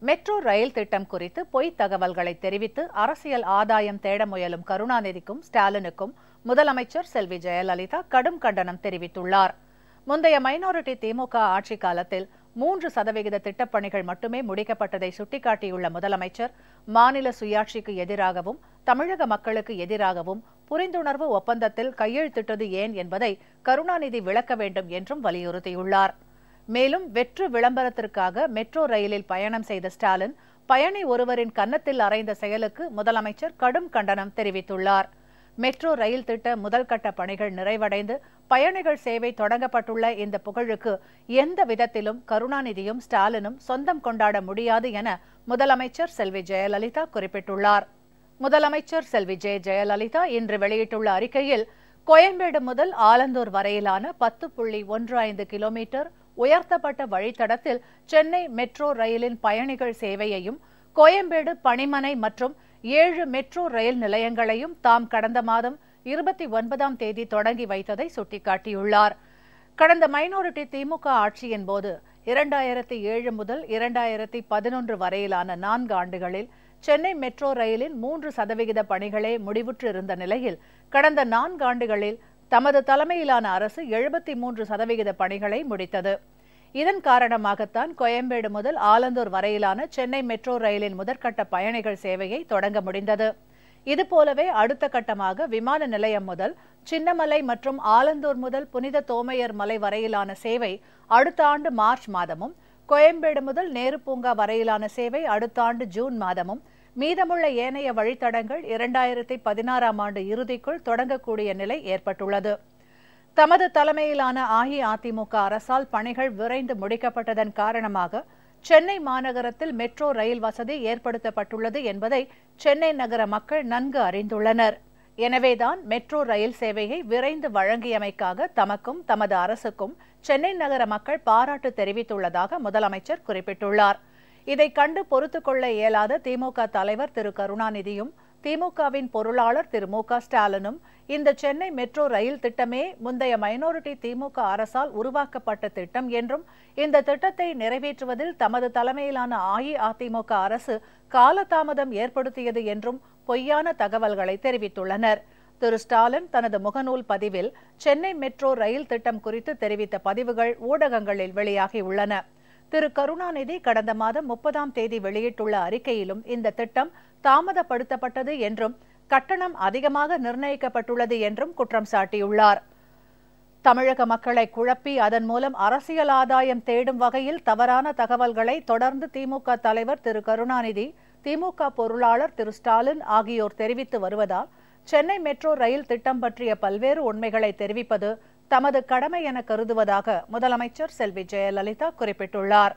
Metro rail திட்டம் குறித்து பொய் தகவல்களை தெரிவித்து அரசியல் ஆதாயம் தேட முயலும் கருணாநிதிக்கும் ஸ்டாலினுக்கும் முதலமைச்சர் செல்வி ஜெயலலிதா கடும் கண்டனம் தெரிவித்துள்ளார். முந்தைய மைனாரிட்டி திமுக ஆட்சி காலத்தில் 3% திட்டப்பணிகள் மட்டுமே முடிக்கப்பட்டதை சுட்டிக்காட்டியுள்ள முதலமைச்சர், மாநில சுயாட்சிக்கு எதிராகவும் தமிழக மக்களுக்கு எதிராகவும் புரிந்துணர்வு ஒப்பந்தத்தில் கையெழுத்திட்டது ஏன் என்பதை கருணாநிதி விளக்க வேண்டும் என்றும் வலியுறுத்தியுள்ளார். மேலும் வெற்று விளம்பரத்திற்காக மெட்ரோ ரயிலில் பயணம் செய்த ஸ்டாலின், பயணி ஒருவரின் கன்னத்தில் அறைந்த செயலுக்கு முதலமைச்சர் கடும் கண்டனம் தெரிவித்துள்ளார். மெட்ரோ ரயில் திட்ட முதல்கட்ட பணிகள் நிறைவடைந்து பயணிகள் சேவை தொடங்கப்பட்டுள்ள இந்த புகழுக்கு எந்த விதத்திலும் கருணாநிதியும் ஸ்டாலினும் சொந்தம் கொண்டாட முடியாது என முதலமைச்சர் செல்வி ஜெயலலிதா குறிப்பிட்டுள்ளார். முதலமைச்சர் செல்வி ஜெயலலிதா இன்று வெளியிட்டுள்ள அறிக்கையில், கோயம்பேடு முதல் ஆலந்தூர் வரையிலான 10.15 கிலோமீட்டர் உயர்த்தப்பட்ட வழித்தடத்தில் சென்னை மெட்ரோ ரயிலின் பயணிகள் சேவையையும், கோயம்பேடு பணிமனை மற்றும் 7 மெட்ரோ ரயில் நிலையங்களையும் தாம் கடந்த மாதம் 29ஆம் தேதி தொடங்கி வைத்ததை சுட்டிக்காட்டியுள்ளார். கடந்த மைனாரிட்டி திமுக ஆட்சியின் போது 2007 முதல் 2011 வரையிலான 4 ஆண்டுகளில் சென்னை மெட்ரோ ரயிலின் 3% பணிகளே முடிவுற்று இருந்த நிலையில், கடந்த 4 ஆண்டுகளில் தமது தலைமையிலான அரசு 73% பணிகளை முடித்தது. இதன் காரணமாகத்தான் கோயம்பேடு முதல் ஆலந்தூர் வரையிலான சென்னை மெட்ரோ ரயிலின் முதற்கட்ட பயணிகள் சேவையை தொடங்க முடிந்தது. இதுபோலவே அடுத்த கட்டமாக விமான நிலையம் முதல் சின்னமலை மற்றும் ஆலந்தூர் முதல் புனித தோமையர் மலை வரையிலான சேவை அடுத்த ஆண்டு மார்ச் மாதமும், கோயம்பேடு முதல் நேரு பூங்கா வரையிலான சேவை அடுத்த ஆண்டு ஜூன் மாதமும், மீதமுள்ள ஏனைய வழித்தடங்கள் 2016ஆம் ஆண்டு இறுதிக்குள் தொடங்கக்கூடிய நிலை ஏற்பட்டுள்ளது. தமது தலைமையிலான அஇஅதிமுக அரசால் பணிகள் விரைந்து முடிக்கப்பட்டதன் காரணமாக சென்னை மாநகரத்தில் மெட்ரோ ரயில் வசதி ஏற்படுத்தப்பட்டுள்ளது என்பதை சென்னை நகர மக்கள் நன்கு அறிந்துள்ளனர். எனவேதான் மெட்ரோ ரயில் சேவையை விரைந்து வழங்கியமைக்காக தமக்கும் தமது அரசுக்கும் சென்னை நகர மக்கள் பாராட்டு தெரிவித்துள்ளதாக முதலமைச்சர் குறிப்பிட்டுள்ளார். இதை கண்டு பொறுத்துக் கொள்ள இயலாத திமுக தலைவர் திரு கருணாநிதியும் திமுகவின் பொருளாளர் திரு மு.க. ஸ்டாலினும் இந்த சென்னை மெட்ரோ ரயில் திட்டமே முந்தைய மைனாரிட்டி திமுக அரசால் உருவாக்கப்பட்ட திட்டம் என்றும், இந்த திட்டத்தை நிறைவேற்றுவதில் தமது தலைமையிலான அஇஅதிமுக அரசு காலதாமதம் ஏற்படுத்தியது என்றும் பொய்யான தகவல்களை தெரிவித்துள்ளனர். திரு ஸ்டாலின் தனது முகநூல் பதிவில் சென்னை மெட்ரோ ரயில் திட்டம் குறித்து தெரிவித்த பதிவுகள் ஊடகங்களில் வெளியாகியுள்ளன. திரு கருணாநிதி கடந்த மாதம் 30ஆம் தேதி வெளியிட்டுள்ள அறிக்கையிலும் இந்த திட்டம் தாமதப்படுத்தப்பட்டது என்றும், கட்டணம் அதிகமாக நிர்ணயிக்கப்பட்டுள்ளது என்றும் குற்றம் சாட்டியுள்ளார். தமிழக மக்களை குழப்பி அதன் மூலம் அரசியல் ஆதாயம் தேடும் வகையில் தவறான தகவல்களை தொடர்ந்து திமுக தலைவர் திரு கருணாநிதி, திமுக பொருளாளர் திரு ஸ்டாலின் ஆகியோர் தெரிவித்து வருவதால் சென்னை மெட்ரோ ரயில் திட்டம் பற்றிய பல்வேறு உண்மைகளை தெரிவிப்பது தமது கடமை என கருதுவதாக முதலமைச்சர் செல்வி ஜெயலலிதா குறிப்பிட்டுள்ளார்.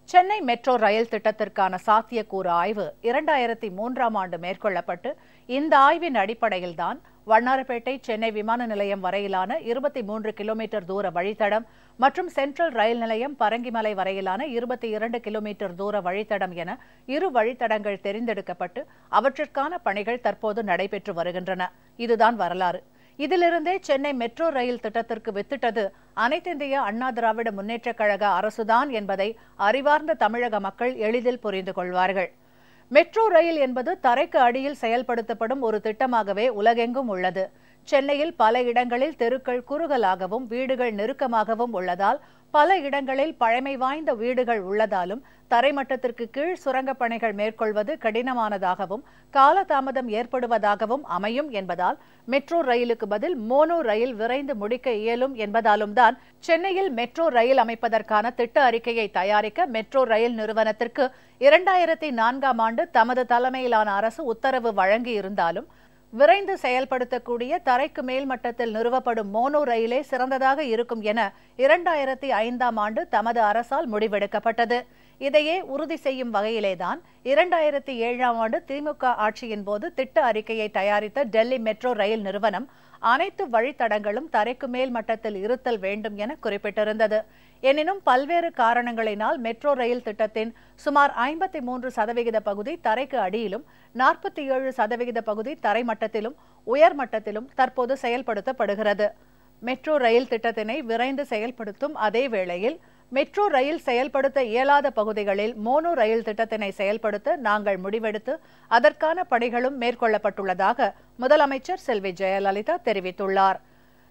சென்னை மெட்ரோ ரயில் திட்டத்திற்கான சாத்தியக்கூறு ஆய்வு 2003ஆம் ஆண்டு மேற்கொள்ளப்பட்டு, இந்த ஆய்வின் அடிப்படையில்தான் வண்ணாரப்பேட்டை சென்னை விமான நிலையம் வரையிலான 23 கிலோமீட்டர் தூர வழித்தடம் மற்றும் சென்ட்ரல் ரயில் நிலையம் பரங்கிமலை வரையிலான 22 கிலோமீட்டர் தூர வழித்தடம் என 2 வழித்தடங்கள் தெரிந்தெடுக்கப்பட்டு அவற்றிற்கான பணிகள் தற்போது நடைபெற்று வருகின்றன. இதுதான் வரலாறு. இதிலிருந்தே சென்னை மெட்ரோ ரயில் திட்டத்திற்கு வித்திட்டது அனைத்திந்திய அண்ணா திராவிட முன்னேற்றக் கழக அரசுதான் என்பதை அறிவார்ந்த தமிழக மக்கள் எளிதில் புரிந்து கொள்வார்கள். மெட்ரோ ரயில் என்பது தரைக்கு அடியில் செயல்படுத்தப்படும் ஒரு திட்டமாகவே உலகெங்கும் உள்ளது. சென்னையில் பல இடங்களில் தெருக்கள் குறுகலாகவும் வீடுகள் நெருக்கமாகவும் உள்ளதால், பல இடங்களில் பழமை வாய்ந்த வீடுகள் உள்ளதாலும் தரைமட்டத்திற்கு கீழ் சுரங்கப் பணிகள் மேற்கொள்வது கடினமானதாகவும் காலதாமதம் ஏற்படுவதாகவும் அமையும் என்பதால், மெட்ரோ ரயிலுக்கு பதில் மோனோ ரயில் விரைந்து முடிக்க இயலும் என்பதாலும் தான் சென்னையில் மெட்ரோ ரயில் அமைப்பதற்கான திட்ட அறிக்கையை தயாரிக்க மெட்ரோ ரயில் நிறுவனத்திற்கு 2004ஆம் ஆண்டு தமது தலைமையிலான அரசு உத்தரவு வழங்கியிருந்தாலும், விரைந்து செயல்படுத்தக்கூடிய தரைக்கு மேல் மட்டத்தில் நிறுவப்படும் மோனோ ரயிலே சிறந்ததாக இருக்கும் என 2005ஆம் ஆண்டு தமது அரசால் முடிவெடுக்கப்பட்டது. இதையே உறுதி செய்யும் வகையிலேதான் 2007ஆம் ஆண்டு திமுக ஆட்சியின் போது திட்ட அறிக்கையை தயாரித்த டெல்லி மெட்ரோ ரயில் நிறுவனம் அனைத்து வழித்தடங்களும் தரைக்கு மேல் மட்டத்தில் இருத்தல் வேண்டும் என குறிப்பிட்டிருந்தது. எனினும் பல்வேறு காரணங்களினால் மெட்ரோ ரயில் திட்டத்தின் சுமார் 53% பகுதி தரைக்கு அடியிலும் 47% பகுதி தரைமட்டத்திலும் உயர்மட்டத்திலும் தற்போது செயல்படுத்தப்படுகிறது. மெட்ரோ ரயில் திட்டத்தினை விரைந்து செயல்படுத்தும் அதே வேளையில் மெட்ரோ ரயில் செயல்படுத்த இயலாத பகுதிகளில் மோனோ ரயில் திட்டத்தினை செயல்படுத்த நாங்கள் முடிவெடுத்து அதற்கான பணிகளும் மேற்கொள்ளப்பட்டுள்ளதாக முதலமைச்சர் செல்வி ஜெயலலிதா தெரிவித்துள்ளார்.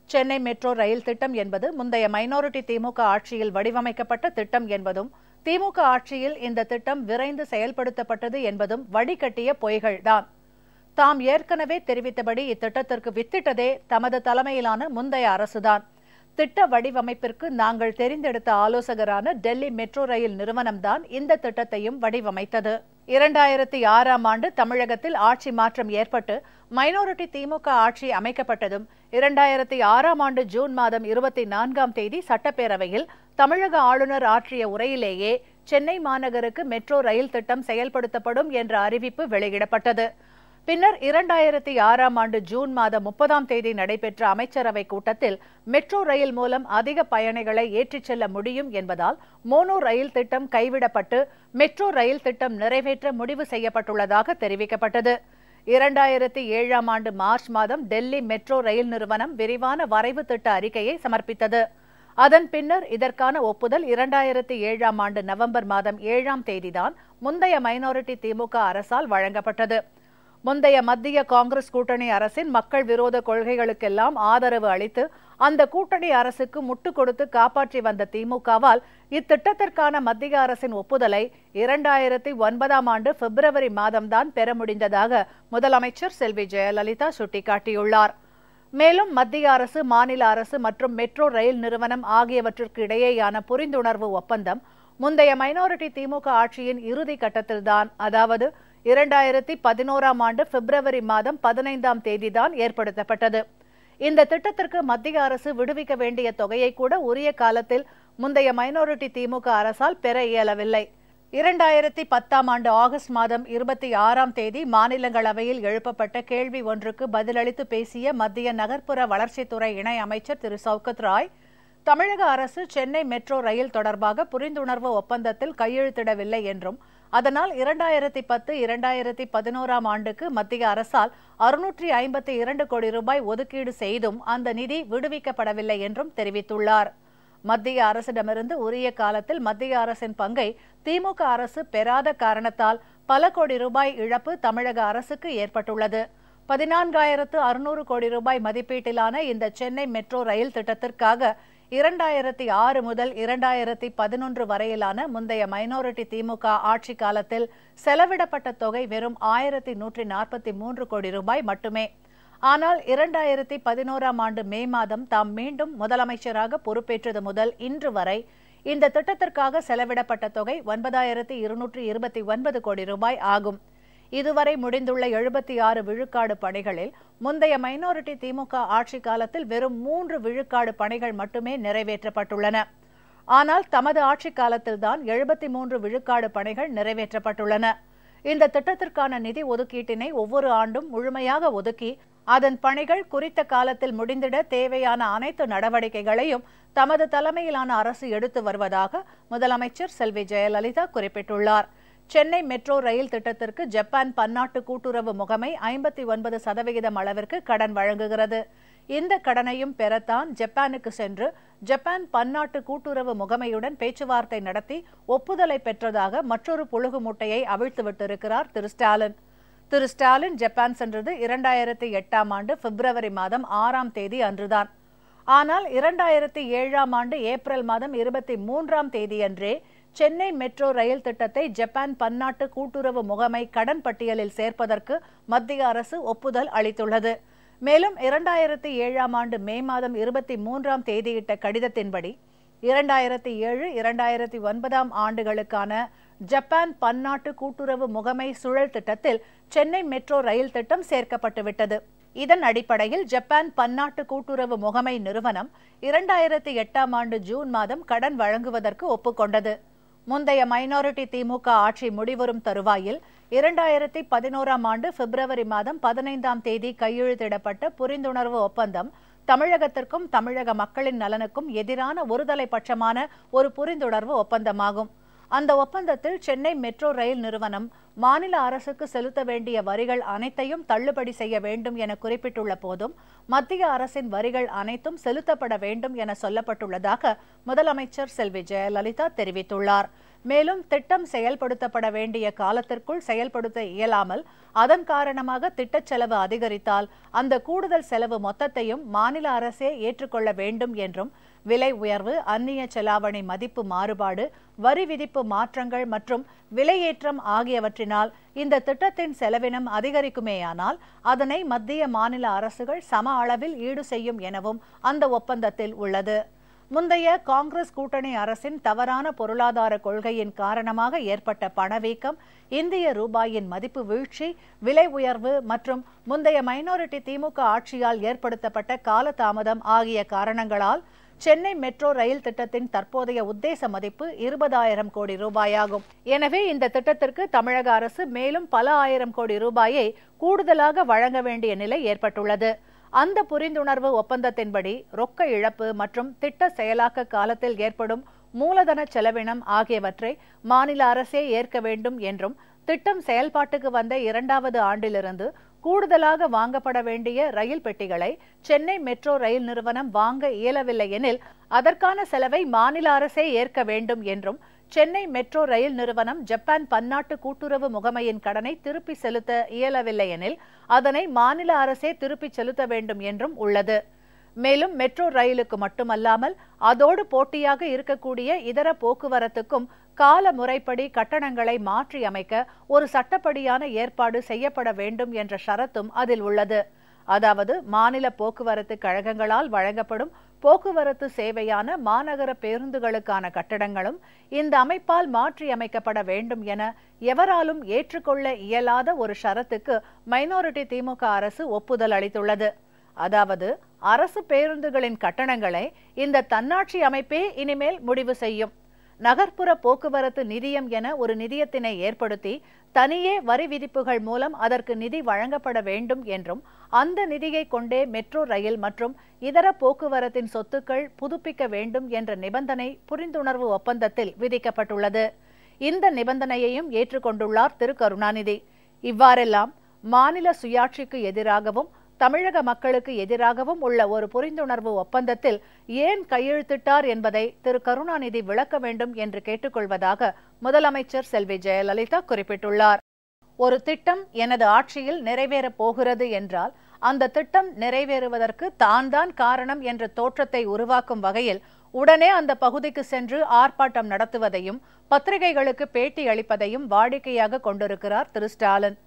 சென்னை மெட்ரோ ரயில் திட்டம் என்பது முந்தைய மைனாரிட்டி திமுக ஆட்சியில் வடிவமைக்கப்பட்ட திட்டம் என்பதும், திமுக ஆட்சியில் இந்த திட்டம் விரைந்து செயல்படுத்தப்பட்டது என்பதும் வடிகட்டிய பொய்கள்தான். தாம் ஏற்கனவே தெரிவித்தபடி இத்திட்டத்திற்கு வித்திட்டதே தமது தலைமையிலான முந்தைய அரசுதான். திட்ட வடிவமைப்பிற்கு நாங்கள் தெரிந்தெடுத்த ஆலோசகரான டெல்லி மெட்ரோ ரயில் நிறுவனம்தான் இந்த திட்டத்தையும் வடிவமைத்தது. 2006ஆம் ஆண்டு தமிழகத்தில் ஆட்சி மாற்றம் ஏற்பட்டு மைனாரிட்டி திமுக ஆட்சி அமைக்கப்பட்டதும் 2006ஆம் ஆண்டு ஜூன் மாதம் 24ஆம் தேதி சட்டப்பேரவையில் தமிழக ஆளுநர் ஆற்றிய உரையிலேயே சென்னை மாநகருக்கு மெட்ரோ ரயில் திட்டம் செயல்படுத்தப்படும் என்ற அறிவிப்பு வெளியிடப்பட்டது. பின்னர் 2006ஆம் ஆண்டு ஜூன் மாதம் 30ஆம் தேதி நடைபெற்ற அமைச்சரவை கூட்டத்தில் மெட்ரோ ரயில் மூலம் அதிக பயணிகளை ஏற்றிச் செல்ல முடியும் என்பதால் மோனோ ரயில் திட்டம் கைவிடப்பட்டு மெட்ரோ ரயில் திட்டம் நிறைவேற்ற முடிவு செய்யப்பட்டுள்ளதாக தெரிவிக்கப்பட்டது. 2007ஆம் ஆண்டு மார்ச் மாதம் டெல்லி மெட்ரோ ரயில் நிறுவனம் விரிவான வரைவு திட்ட அறிக்கையை சமர்ப்பித்தது. அதன் பின்னர் இதற்கான ஒப்புதல் 2007ஆம் ஆண்டு நவம்பர் மாதம் 7ஆம் தேதிதான் முந்தைய மைனாரிட்டி திமுக அரசால் வழங்கப்பட்டது. முந்தைய மத்திய காங்கிரஸ் கூட்டணி அரசின் மக்கள் விரோத கொள்கைகளுக்கெல்லாம் ஆதரவு அளித்து அந்த கூட்டணி அரசுக்கு முட்டுக் கொடுத்து காப்பாற்றி வந்த திமுகவால் இத்திட்டத்திற்கான மத்திய அரசின் ஒப்புதலை 2009ஆம் ஆண்டு பிப்ரவரி மாதம்தான் பெற முடிந்ததாக முதலமைச்சர் செல்வி ஜெயலலிதா சுட்டிக்காட்டியுள்ளார். மேலும் மத்திய அரசு, மாநில அரசு மற்றும் மெட்ரோ ரயில் நிறுவனம் ஆகியவற்றிற்கு இடையேயான புரிந்துணர்வு ஒப்பந்தம் முந்தைய மைனாரிட்டி திமுக ஆட்சியின் இறுதி கட்டத்தில்தான், அதாவது 2011ஆம் ஆண்டு பிப்ரவரி மாதம் 15ஆம் தேதிதான் ஏற்படுத்தப்பட்டது. இந்த திட்டத்திற்கு மத்திய அரசு விடுவிக்க வேண்டிய தொகையை கூட உரிய காலத்தில் முந்தைய மைனாரிட்டி திமுக அரசால் பெற இயலவில்லை. 2010ஆம் ஆண்டு ஆகஸ்ட் மாதம் 26ஆம் தேதி மாநிலங்களவையில் எழுப்பப்பட்ட கேள்வி ஒன்றுக்கு பதிலளித்து பேசிய மத்திய நகர்ப்புற வளர்ச்சித்துறை இணை அமைச்சர் திரு சௌகத் ராய், தமிழக அரசு சென்னை மெட்ரோ ரயில் தொடர்பாக புரிந்துணர்வு ஒப்பந்தத்தில் கையெழுத்திடவில்லை என்றும், அதனால் 2010-2011ஆம் ஆண்டுக்கு மத்திய அரசால் 652 கோடி ரூபாய் ஒதுக்கீடு செய்தும் அந்த நிதி விடுவிக்கப்படவில்லை என்றும் தெரிவித்துள்ளார். மத்திய அரசிடமிருந்து உரிய காலத்தில் மத்திய அரசின் பங்கை திமுக அரசு பெறாத காரணத்தால் பல கோடி ரூபாய் இழப்பு தமிழக அரசுக்கு ஏற்பட்டுள்ளது. 14,600 கோடி ரூபாய் மதிப்பீட்டிலான இந்த சென்னை மெட்ரோ ரயில் திட்டத்திற்காக 2006 முதல் 2011 வரையிலான முந்தைய மைனாரிட்டி திமுக ஆட்சி காலத்தில் செலவிடப்பட்ட தொகை வெறும் 1,143 கோடி ரூபாய் மட்டுமே. ஆனால் 2011ஆம் ஆண்டு மே மாதம் தாம் மீண்டும் முதலமைச்சராக பொறுப்பேற்றது முதல் இன்று வரை இந்த திட்டத்திற்காக செலவிடப்பட்ட தொகை 9,229 கோடி ரூபாய் ஆகும். இதுவரை முடிந்துள்ள 76 விழுக்காடு பணிகளில் முந்தைய மைனாரிட்டி திமுக ஆட்சி காலத்தில் வெறும் 3 விழுக்காடு பணிகள் மட்டுமே நிறைவேற்றப்பட்டுள்ளன. ஆனால் தமது ஆட்சி காலத்தில்தான் 73 விழுக்காடு பணிகள் நிறைவேற்றப்பட்டுள்ளன. இந்த திட்டத்திற்கான நிதி ஒதுக்கீட்டினை ஒவ்வொரு ஆண்டும் முழுமையாக ஒதுக்கி அதன் பணிகள் குறித்த காலத்தில் முடிந்திட தேவையான அனைத்து நடவடிக்கைகளையும் தமது தலைமையிலான அரசு எடுத்து வருவதாக முதலமைச்சர் செல்வி ஜெயலலிதா குறிப்பிட்டுள்ளார். சென்னை மெட்ரோ ரயில் திட்டத்திற்கு ஜப்பான் பன்னாட்டு கூட்டுறவு முகமை 59% அளவிற்கு கடன் வழங்குகிறது. இந்த கடனையும் பெறத்தான் ஜப்பானுக்கு சென்று ஜப்பான் பன்னாட்டு கூட்டுறவு முகமையுடன் பேச்சுவார்த்தை நடத்தி ஒப்புதலை பெற்றதாக மற்றொரு புழுகு மூட்டையை அவிழ்த்துவிட்டிருக்கிறார் திரு ஸ்டாலின். திரு ஸ்டாலின் ஜப்பான் சென்றது 2008ஆம் ஆண்டு பிப்ரவரி மாதம் 6ஆம் தேதி அன்றுதான். ஆனால் 2007ஆம் ஆண்டு ஏப்ரல் மாதம் 23ஆம் தேதியன்றே சென்னை மெட்ரோ ரயில் திட்டத்தை ஜப்பான் பன்னாட்டு கூட்டுறவு முகமை கடன் பட்டியலில் சேர்ப்பதற்கு மத்திய அரசு ஒப்புதல் அளித்துள்ளது. மேலும் 2007ஆம் ஆண்டு மே மாதம் 23ஆம் தேதியிட்ட கடிதத்தின்படி 2007-2009ஆம் ஆண்டுகளுக்கான ஜப்பான் பன்னாட்டு கூட்டுறவு முகமை சுழல் திட்டத்தில் சென்னை மெட்ரோ ரயில் திட்டம் சேர்க்கப்பட்டுவிட்டது. இதன் அடிப்படையில் ஜப்பான் பன்னாட்டு கூட்டுறவு முகமை நிறுவனம் 2008ஆம் ஆண்டு ஜூன் மாதம் கடன் வழங்குவதற்கு ஒப்புக்கொண்டது. முந்தைய மைனாரிட்டி திமுக ஆட்சி முடிவரும் தருவாயில் 2011ஆம் ஆண்டு பிப்ரவரி மாதம் 15ஆம் தேதி கையெழுத்திடப்பட்ட புரிந்துணர்வு ஒப்பந்தம் தமிழகத்திற்கும் தமிழக மக்களின் நலனுக்கும் எதிரான ஒருதலை பட்சமான ஒரு புரிந்துணர்வு ஒப்பந்தமாகும். அந்த ஒப்பந்தத்தில் சென்னை மெட்ரோ ரயில் நிறுவனம் மாநில அரசுக்கு செலுத்த வேண்டிய வரிகள் அனைத்தையும் தள்ளுபடி செய்ய வேண்டும் என குறிப்பிட்டுள்ள போதும் மத்திய அரசின் வரிகள் அனைத்தும் செலுத்தப்பட வேண்டும் என சொல்லப்பட்டுள்ளதாக முதலமைச்சர் செல்வி ஜெயலலிதா தெரிவித்துள்ளார். மேலும் திட்டம் செயல்படுத்தப்பட வேண்டிய காலத்திற்குள் செயல்படுத்த இயலாமல் அதன் காரணமாக திட்டச் செலவு அதிகரித்தால் அந்த கூடுதல் செலவு மொத்தத்தையும் மாநில அரசே ஏற்றுக்கொள்ள வேண்டும் என்றும், விலை உயர்வு, அந்நிய செலாவணி மதிப்பு மாறுபாடு, வரி விதிப்பு மாற்றங்கள் மற்றும் விலையேற்றம் ஆகியவற்றினால் இந்த திட்டத்தின் செலவினம் அதிகரிக்குமேயானால் அதனை மத்திய மாநில அரசுகள் சம அளவில் ஈடு செய்யும் எனவும் அந்த ஒப்பந்தத்தில் உள்ளது. முந்தைய காங்கிரஸ் கூட்டணி அரசின் தவறான பொருளாதார கொள்கையின் காரணமாக ஏற்பட்ட பணவீக்கம், இந்திய ரூபாயின் மதிப்பு வீழ்ச்சி, விலை உயர்வு மற்றும் முந்தைய மைனாரிட்டி திமுக ஆட்சியால் ஏற்படுத்தப்பட்ட காலதாமதம் ஆகிய காரணங்களால் சென்னை மெட்ரோ ரயில் திட்டத்தின் தற்போதைய உத்தேச மதிப்பு 20,000 கோடி ரூபாயாகும். எனவே இந்த திட்டத்திற்கு தமிழக அரசு மேலும் பல ஆயிரம் கோடி ரூபாயை கூடுதலாக வழங்க வேண்டிய நிலை ஏற்பட்டுள்ளது. அந்த புரிந்துணர்வு ஒப்பந்தத்தின்படி ரொக்க இழப்பு மற்றும் திட்ட செயலாக்க காலத்தில் ஏற்படும் மூலதன செலவினம் ஆகியவற்றை மாநில அரசே ஏற்க வேண்டும் என்றும், திட்டம் செயல்பாட்டுக்கு வந்த 2வது ஆண்டிலிருந்து கூடுதலாக வாங்கப்பட வேண்டிய ரயில் பெட்டிகளை சென்னை மெட்ரோ ரயில் நிறுவனம் வாங்க இயலவில்லை எனில் அதற்கான செலவை மாநில அரசே ஏற்க வேண்டும் என்றும், சென்னை மெட்ரோ ரயில் நிறுவனம் ஜப்பான் பன்னாட்டு கூட்டுறவு முகமையின் கடனை திருப்பி செலுத்த இயலவில்லை எனில் அதனை மாநில அரசே திருப்பி செலுத்த வேண்டும் என்றும் உள்ளது. மேலும் மெட்ரோ ரயிலுக்கு மட்டுமல்லாமல் அதோடு போட்டியாக இருக்கக்கூடிய இதர போக்குவரத்துக்கும் கால முறைப்படி கட்டணங்களை மாற்றி அமைக்க ஒரு சட்டப்படியான ஏற்பாடு செய்யப்பட வேண்டும் என்ற ஷரத்தும் அதில் உள்ளது. அதாவது மாநில போக்குவரத்து கழகங்களால் வழங்கப்படும் போக்குவரத்து சேவையான மாநகர பேருந்துகளுக்கான கட்டடங்களும் இந்த அமைப்பால் மாற்றி அமைக்கப்பட வேண்டும் என எவராலும் ஏற்றுக்கொள்ள இயலாத ஒரு ஷரத்துக்கு மைனாரிட்டி திமுக அரசு ஒப்புதல் அளித்துள்ளது. அதாவது அரசு பேருந்துகளின் கட்டணங்களை இந்த தன்னாட்சி அமைப்பே இனிமேல் முடிவு செய்யும். நகர்ப்புற போக்குவரத்து நிதியம் என ஒரு நிதியத்தினை ஏற்படுத்தி தனியே வரி விதிப்புகள் மூலம் அதற்கு நிதி வழங்கப்பட வேண்டும் என்றும், அந்த நிதியை கொண்டே மெட்ரோ ரயில் மற்றும் இதர போக்குவரத்தின் சொத்துக்கள் புதுப்பிக்க வேண்டும் என்ற நிபந்தனை புரிந்துணர்வு ஒப்பந்தத்தில் விதிக்கப்பட்டுள்ளது. இந்த நிபந்தனையையும் ஏற்றுக்கொண்டுள்ளார் திரு கருணாநிதி. இவ்வாறெல்லாம் மாநில சுயாட்சிக்கு எதிராகவும் தமிழக மக்களுக்கு எதிராகவும் உள்ள ஒரு புரிந்துணர்வு ஒப்பந்தத்தில் ஏன் கையெழுத்திட்டார் என்பதை திரு கருணாநிதி விளக்க வேண்டும் என்று கேட்டுக்கொள்வதாக முதலமைச்சர் செல்வி ஜெயலலிதா குறிப்பிட்டுள்ளார். ஒரு திட்டம் எனது ஆட்சியில் நிறைவேறப் போகிறது என்றால் அந்த திட்டம் நிறைவேறுவதற்கு தான் காரணம் என்ற தோற்றத்தை உருவாக்கும் வகையில் உடனே அந்த பகுதிக்கு சென்று ஆர்ப்பாட்டம் நடத்துவதையும் பத்திரிகைகளுக்கு பேட்டி அளிப்பதையும் வாடிக்கையாக கொண்டிருக்கிறார் திரு ஸ்டாலின்.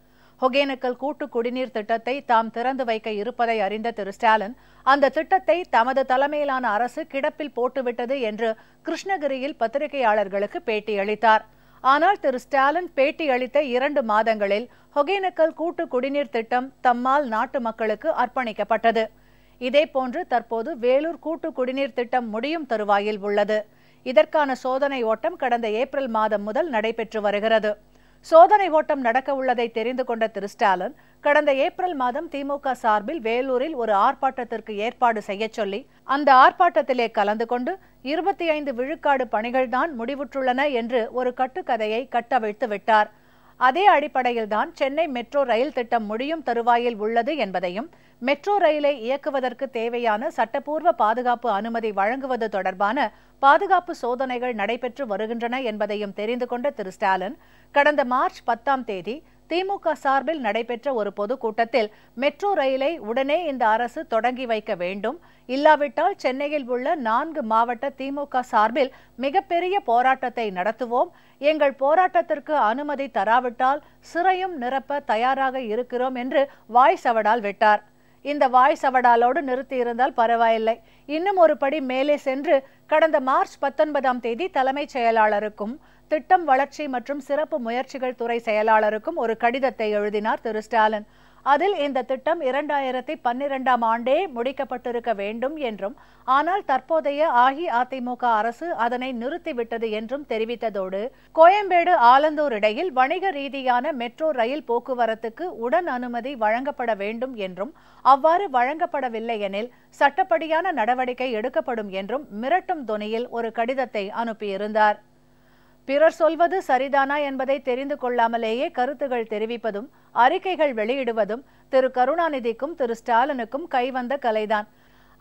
ஒகேனக்கல் கூட்டு குடிநீர் திட்டத்தை தாம் திறந்து வைக்க இருப்பதை அறிந்த திரு ஸ்டாலின் அந்த திட்டத்தை தமது தலைமையிலான அரசு கிடப்பில் போட்டுவிட்டது என்று கிருஷ்ணகிரியில் பத்திரிகையாளர்களுக்கு பேட்டியளித்தார். ஆனால் திரு ஸ்டாலின் பேட்டியளித்த 2 மாதங்களில் ஒகேனக்கல் கூட்டு குடிநீர் திட்டம் தம்மால் நாட்டு மக்களுக்கு அர்ப்பணிக்கப்பட்டது. இதேபோன்று தற்போது வேலூர் கூட்டு குடிநீர் திட்டம் முடியும் தருவாயில் உள்ளது. இதற்கான சோதனை ஓட்டம் கடந்த ஏப்ரல் மாதம் முதல் நடைபெற்று வருகிறது. சோதனை ஓட்டம் நடக்க உள்ளதை தெரிந்து கொண்ட திரு ஸ்டாலின் கடந்த ஏப்ரல் மாதம் திமுக சார்பில் வேலூரில் ஒரு ஆர்ப்பாட்டத்திற்கு ஏற்பாடு செய்ய சொல்லி அந்த ஆர்ப்பாட்டத்திலே கலந்து கொண்டு 25 விழுக்காடு பணிகள்தான் முடிவுற்றுள்ளன என்று ஒரு கட்டுக்கதையை கட்டவிழ்த்து விட்டார். அதே அடிப்படையில்தான் சென்னை மெட்ரோ ரயில் திட்டம் முடியும் தருவாயில் உள்ளது என்பதையும், மெட்ரோ ரயிலை இயக்குவதற்கு தேவையான சட்டப்பூர்வ பாதுகாப்பு அனுமதி வழங்குவது தொடர்பான பாதுகாப்பு சோதனைகள் நடைபெற்று வருகின்றன என்பதையும் தெரிந்து கொண்ட திரு ஸ்டாலின் கடந்த மார்ச் 10ஆம் தேதி திமுக சார்பில் நடைபெற்ற ஒரு பொதுக்கூட்டத்தில் மெட்ரோ ரயிலை உடனே இந்த அரசு தொடங்கி வைக்க வேண்டும், இல்லாவிட்டால் சென்னையில் உள்ள 4 மாவட்ட திமுக சார்பில் மிகப்பெரிய போராட்டத்தை நடத்துவோம், எங்கள் போராட்டத்திற்கு அனுமதி தராவிட்டால் சிறையும் நிரப்ப தயாராக இருக்கிறோம் என்று வாய் சவடால் விட்டார். இந்த வாய் சவடாலோடு நிறுத்தியிருந்தால் பரவாயில்லை. இன்னும் ஒரு படி மேலே சென்று கடந்த மார்ச் 19ஆம் தேதி தலைமைச் செயலாளருக்கும் திட்டம் வளர்ச்சி மற்றும் சிறப்பு முயற்சிகள் துறை செயலாளருக்கும் ஒரு கடிதத்தை எழுதினார் திரு ஸ்டாலின். அதில் இந்த திட்டம் 2012ஆம் ஆண்டே முடிக்கப்பட்டிருக்க வேண்டும் என்றும், ஆனால் தற்போதைய அஇஅதிமுக அரசு அதனை நிறுத்திவிட்டது என்றும் தெரிவித்ததோடு, கோயம்பேடு ஆலந்தூர் இடையில் வணிக ரீதியான மெட்ரோ ரயில் போக்குவரத்துக்கு உடன் அனுமதி வழங்கப்பட வேண்டும் என்றும், அவ்வாறு வழங்கப்படவில்லை எனில் சட்டப்படியான நடவடிக்கை எடுக்கப்படும் என்றும் மிரட்டும் தொனியில் ஒரு கடிதத்தை அனுப்பியிருந்தார். பிறர் சொல்வது சரிதானா என்பதை தெரிந்து கொள்ளாமலேயே கருத்துகள் தெரிவிப்பதும் அறிக்கைகள் வெளியிடுவதும் திரு கருணாநிதிக்கும் திரு ஸ்டாலினுக்கும் கைவந்த கலைதான்.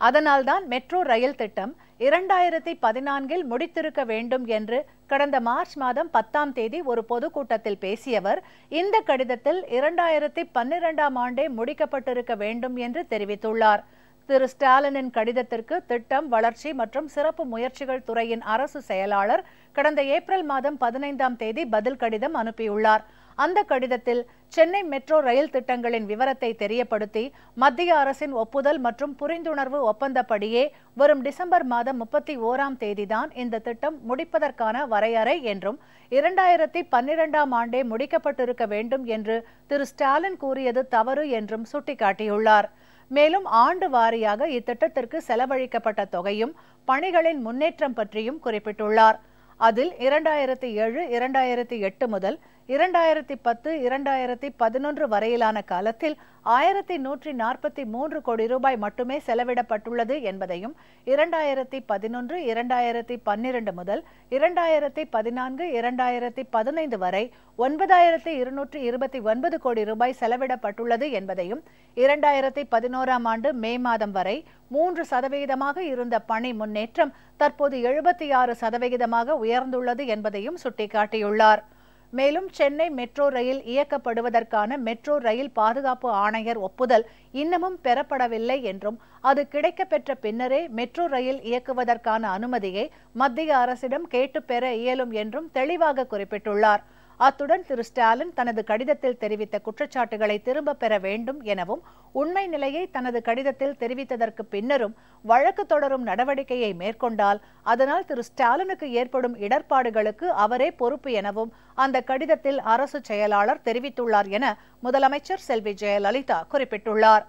அதனால்தான் மெட்ரோ ரயில் திட்டம் 2014 முடித்திருக்க வேண்டும் என்று கடந்த மார்ச் மாதம் 10 ஒரு பொதுக்கூட்டத்தில் பேசியவர் இந்த கடிதத்தில் 2012 ஆண்டே முடிக்கப்பட்டிருக்க வேண்டும் என்று தெரிவித்துள்ளார். திரு ஸ்டாலினின் கடிதத்திற்கு திட்டம், வளர்ச்சி மற்றும் சிறப்பு முயற்சிகள் துறையின் அரசு செயலாளர் கடந்த ஏப்ரல் மாதம் 15 பதில் கடிதம் அனுப்பியுள்ளார். அந்த கடிதத்தில் சென்னை மெட்ரோ ரயில் திட்டங்களின் விவரத்தை தெரியப்படுத்தி மத்திய அரசின் ஒப்புதல் மற்றும் புரிந்துணர்வு ஒப்பந்தப்படியே வரும் டிசம்பர் மாதம் 31 தான் இந்த திட்டம் முடிப்பதற்கான வரையறை என்றும் 2012 ஆண்டே முடிக்கப்பட்டிருக்க வேண்டும் என்று திரு ஸ்டாலின் கூறியது தவறு என்றும் சுட்டிக்காட்டியுள்ளார். மேலும் ஆண்டு வாரியாக இத்திட்டத்திற்கு செலவழிக்கப்பட்ட தொகையும் பணிகளின் முன்னேற்றம் பற்றியும் குறிப்பிட்டுள்ளார். அதில் 2007, 2008 முதல் 2010, 2011 வரையிலான காலத்தில் 1143 கோடி ரூபாய் மட்டுமே செலவிடப்பட்டுள்ளது என்பதையும் 2011, 2012 முதல் 2014, 2015 வரை 9229 கோடி ரூபாய் செலவிடப்பட்டுள்ளது என்பதையும் 2011 ஆண்டு மே மாதம் வரை 3% இருந்த பணி முன்னேற்றம் தற்போது 76% உயர்ந்துள்ளது என்பதையும் சுட்டிக்காட்டியுள்ளார். மேலும் சென்னை மெட்ரோ ரயில் இயக்கப்படுவதற்கான மெட்ரோ ரயில் பாதுகாப்பு ஆணையர் ஒப்புதல் இன்னமும் பெறப்படவில்லை என்றும் அது கிடைக்கப்பெற்ற பின்னரே மெட்ரோ ரயில் இயக்குவதற்கான அனுமதியை மத்திய அரசிடம் கேட்டு பெற இயலும் என்றும் தெளிவாக குறிப்பிட்டுள்ளார். அத்துடன் திரு ஸ்டாலின் தனது கடிதத்தில் தெரிவித்த குற்றச்சாட்டுகளை திரும்ப பெற வேண்டும் எனவும் உண்மை நிலையை தனது கடிதத்தில் தெரிவித்ததற்கு பின்னரும் வழக்கு தொடரும் நடவடிக்கையை மேற்கொண்டால் அதனால் திரு ஸ்டாலினுக்கு ஏற்படும் இடர்பாடுகளுக்கு அவரே பொறுப்பு எனவும் அந்த கடிதத்தில் அரசு செயலாளர் தெரிவித்துள்ளார் என முதலமைச்சர் செல்வி ஜெயலலிதா குறிப்பிட்டுள்ளார்.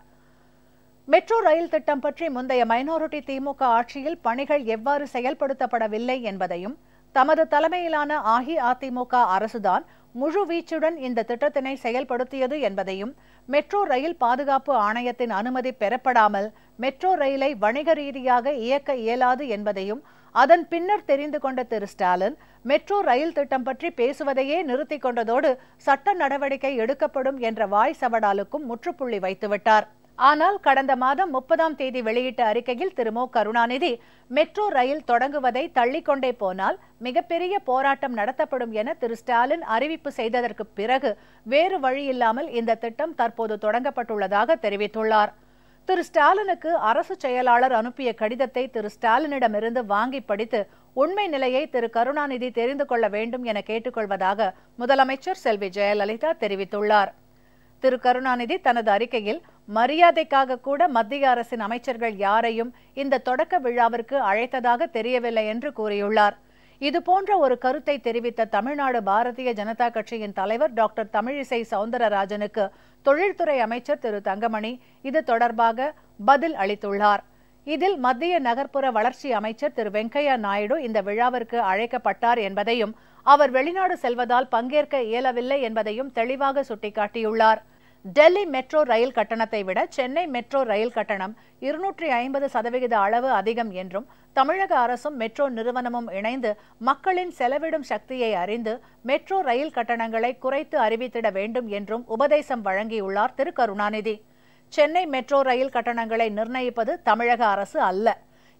மெட்ரோ ரயில் திட்டம் பற்றி முந்தைய மைனாரிட்டி திமுக ஆட்சியில் பணிகள் எவ்வாறு செயல்படுத்தப்படவில்லை என்பதையும் தமது தலைமையிலான அஇஅதிமுக அரசுதான் முழு வீச்சுடன் இந்த திட்டத்தினை செயல்படுத்தியது என்பதையும் மெட்ரோ ரயில் பாதுகாப்பு ஆணையத்தின் அனுமதி பெறப்படாமல் மெட்ரோ ரயிலை வணிக ரீதியாக இயக்க இயலாது என்பதையும் அதன் பின்னர் தெரிந்து கொண்ட திரு ஸ்டாலின் மெட்ரோ ரயில் திட்டம் பற்றி பேசுவதையே நிறுத்திக் கொண்டதோடு சட்ட நடவடிக்கை எடுக்கப்படும் என்ற வாய் சவடாலுக்கும் முற்றுப்புள்ளி வைத்துவிட்டார். ஆனால் கடந்த மாதம் 30 வெளியிட்ட அறிக்கையில் திரு மு கருணாநிதி மெட்ரோ ரயில் தொடங்குவதை தள்ளிக்கொண்டே போனால் மிகப்பெரிய போராட்டம் நடத்தப்படும் என திரு ஸ்டாலின் அறிவிப்பு செய்ததற்கு பிறகு வேறு வழியில்லாமல் இந்த திட்டம் தற்போது தொடங்கப்பட்டுள்ளதாக தெரிவித்துள்ளார். திரு ஸ்டாலினுக்கு அரசு செயலாளர் அனுப்பிய கடிதத்தை திரு ஸ்டாலினிடமிருந்து வாங்கி படித்து உண்மை நிலையை திரு கருணாநிதி தெரிந்து கொள்ள வேண்டும் என கேட்டுக்கொள்வதாக முதலமைச்சர் செல்வி ஜெயலலிதா தெரிவித்துள்ளார். திரு கருணாநிதி தனது அறிக்கையில் மரியாதைக்காக கூட மத்திய அரசின் அமைச்சர்கள் யாரையும் இந்த தொடக்க விழாவிற்கு அழைத்ததாக தெரியவில்லை என்று கூறியுள்ளார். இதுபோன்ற ஒரு கருத்தை தெரிவித்த தமிழ்நாடு பாரதிய ஜனதா கட்சியின் தலைவர் டாக்டர் தமிழிசை சவுந்தரராஜனுக்கு தொழில்துறை அமைச்சர் திரு தங்கமணி இது தொடர்பாக பதில் அளித்துள்ளார். இதில் மத்திய நகர்ப்புற வளர்ச்சி அமைச்சர் திரு வெங்கையா நாயுடு இந்த விழாவிற்கு அழைக்கப்பட்டார் என்பதையும் அவர் வெளிநாடு செல்வதால் பங்கேற்க இயலவில்லை என்பதையும் தெளிவாக சுட்டிக்காட்டியுள்ளார். டெல்லி மெட்ரோ ரயில் கட்டணத்தை விட சென்னை மெட்ரோ ரயில் கட்டணம் 250% அளவு அதிகம் என்றும் தமிழக அரசும் மெட்ரோ நிறுவனமும் இணைந்து மக்களின் செலவிடும் சக்தியை அறிந்து மெட்ரோ ரயில் கட்டணங்களை குறைத்து அறிவித்திட வேண்டும் என்றும் உபதேசம் வழங்கியுள்ளார் திரு கருணாநிதி. சென்னை மெட்ரோ ரயில் கட்டணங்களை நிர்ணயிப்பது தமிழக அரசு அல்ல.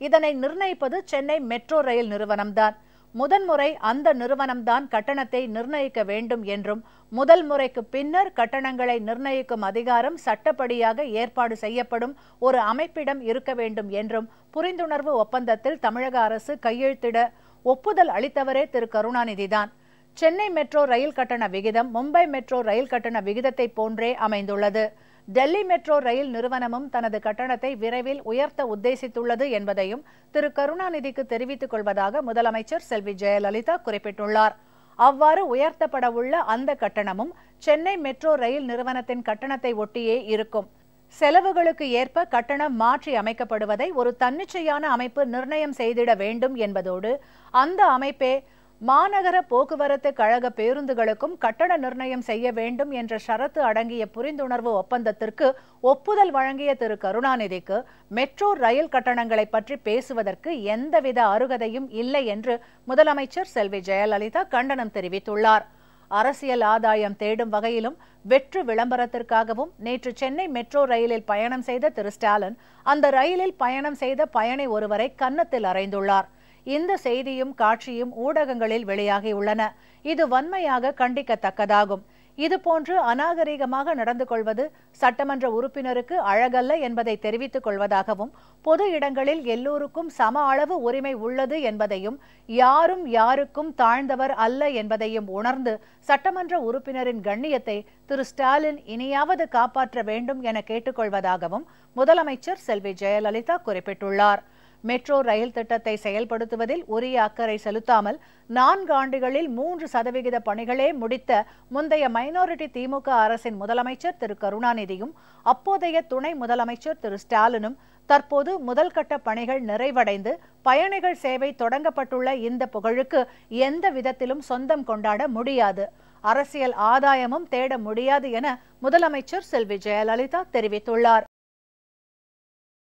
இதனை நிர்ணயிப்பது சென்னை மெட்ரோ ரயில் நிறுவனம்தான். முதன்முறை அந்த நிறுவனம்தான் கட்டணத்தை நிர்ணயிக்க வேண்டும் என்றும் முதல் முறைக்கு பின்னர் கட்டணங்களை நிர்ணயிக்கும் அதிகாரம் சட்டப்படியாக ஏற்பாடு செய்யப்படும் ஒரு அமைப்பிடம் இருக்க வேண்டும் என்றும் புரிந்துணர்வு ஒப்பந்தத்தில் தமிழக அரசு கையெழுத்திட ஒப்புதல் அளித்தவரே திரு கருணாநிதிதான். சென்னை மெட்ரோ ரயில் கட்டண விகிதம் மும்பை மெட்ரோ ரயில் கட்டண விகிதத்தை போன்றே அமைந்துள்ளது. டெல்லி மெட்ரோ ரயில் நிறுவனமும் தனது கட்டணத்தை விரைவில் உயர்த்த உத்தேசித்துள்ளது என்பதையும் திரு கருணாநிதிக்கு தெரிவித்துக் கொள்வதாக முதலமைச்சர் செல்வி ஜெயலலிதா குறிப்பிட்டுள்ளார். அவ்வாறு உயர்த்தப்பட உள்ள அந்த கட்டணமும் சென்னை மெட்ரோ ரயில் நிறுவனத்தின் கட்டணத்தை ஒட்டியே இருக்கும். செலவுகளுக்கு ஏற்ப கட்டணம் மாற்றி அமைக்கப்படுவதை ஒரு தன்னிச்சையான அமைப்பு நிர்ணயம் செய்திட வேண்டும் என்பதோடு அந்த அமைப்பே மாநகர போக்குவரத்து கழக பேருந்துகளுக்கும் கட்டண நிர்ணயம் செய்ய வேண்டும் என்ற ஷரத்து அடங்கிய புரிந்துணர்வு ஒப்பந்தத்திற்கு ஒப்புதல் வழங்கிய திரு கருணாநிதிக்கு மெட்ரோ ரயில் கட்டணங்களை பற்றி பேசுவதற்கு எந்தவித அருகதையும் இல்லை என்று முதலமைச்சர் செல்வி ஜெயலலிதா கண்டனம் தெரிவித்துள்ளார். அரசியல் ஆதாயம் தேடும் வகையிலும் வெற்று விளம்பரத்திற்காகவும் நேற்று சென்னை மெட்ரோ ரயிலில் பயணம் செய்த திரு ஸ்டாலின் அந்த ரயிலில் பயணம் செய்த பயணி ஒருவரை கன்னத்தில் அறைந்துள்ளார். இந்த செய்தியும் காட்சியும் ஊடகங்களில் வெளியாகியுள்ளன. இது வன்மையாக கண்டிக்கத்தக்கதாகும். இதுபோன்று அநாகரிகமாக நடந்து கொள்வது சட்டமன்ற உறுப்பினருக்கு அழகல்ல என்பதை தெரிவித்துக் கொள்வதாகவும், பொது இடங்களில் எல்லோருக்கும் சம அளவு உரிமை உள்ளது என்பதையும், யாரும் யாருக்கும் தாழ்ந்தவர் அல்ல என்பதையும் உணர்ந்து சட்டமன்ற உறுப்பினரின் கண்ணியத்தை திரு ஸ்டாலின் இனியாவது காப்பாற்ற வேண்டும் என கேட்டுக்கொள்வதாகவும் முதலமைச்சர் செல்வி ஜெயலலிதா குறிப்பிட்டுள்ளார். மெட்ரோ ரயில் திட்டத்தை செயல்படுத்துவதில் உரிய அக்கறை செலுத்தாமல் 4 ஆண்டுகளில் 3% பணிகளே முடித்த முந்தைய மைனாரிட்டி திமுக அரசின் முதலமைச்சர் திரு கருணாநிதியும் அப்போதைய துணை முதலமைச்சர் திரு ஸ்டாலினும் தற்போது முதல் கட்ட பணிகள் நிறைவடைந்து பயணிகள் சேவை தொடங்கப்பட்டுள்ள இந்த புகழுக்கு எந்த விதத்திலும் சொந்தம் கொண்டாட முடியாது, அரசியல் ஆதாயமும் தேட முடியாது என முதலமைச்சர் செல்வி ஜெயலலிதா தெரிவித்துள்ளார்.